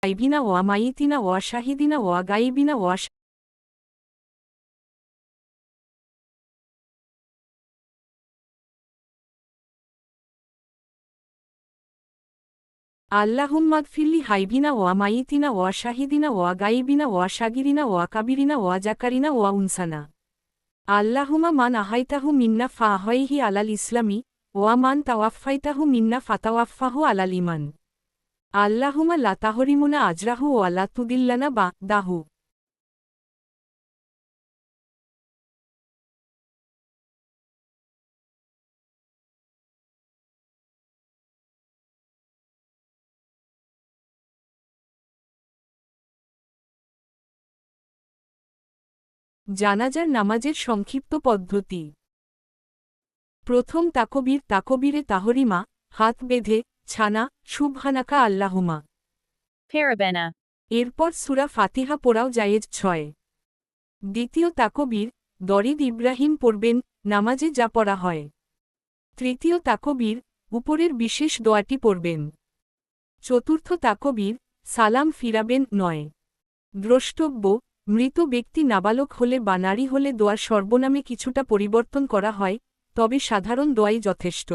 গাইবিনা ওয়া মাইতিনা ওয়া শাহিদিনা ওয়া গাইবিনা ওয়া আল্লাহুম্মাগফিরলি হাইবিনা ওয়া মাইতিনা ওয়া শাহিদিনা ওয়া গাইবিনা ওয়া শাগিরিনা ওয়া কাবিরিনা ওয়া জাকারিনা ওয়া উনসানা। আল্লাহুম্মা মান আহাইতাহু মিন্না ফাআহইহি আলাল ইসলামি ওয়া মান তাওয়াফফাইতাহু মিন্না ফাতাওয়াফফাহু আলাল ঈমান। আল্লাহুম্মা লা তাহরিমুনা আজরাহু ওয়া লা তুদিল্লানা বা'দাহু। জানাজার নামাজের সংক্ষিপ্ত পদ্ধতি। প্রথম তাকবীর, তাকবীরে তাহরিমা, হাত বেঁধে, ছানা, সুবহানাকা আল্লাহুমা। Parabena. এরপর সূরা ফাতিহা পড়াও জায়েজ 6। দ্বিতীয় তাকবীর, দরিদ ইব্রাহিম পড়বেন, নামাজে যা পড়া হয়। তৃতীয় তাকবীর, উপরের বিশেষ দোয়াটি পড়বেন। চতুর্থ তাকবীর, সালাম ফিরাবেন 9। দ্রষ্টব্য, মৃত ব্যক্তি নাবালক হলে বা নারী হলে দোয়ার সর্বনামে কিছুটা পরিবর্তন করা হয়, তবে সাধারণ দোয়াই যথেষ্ট।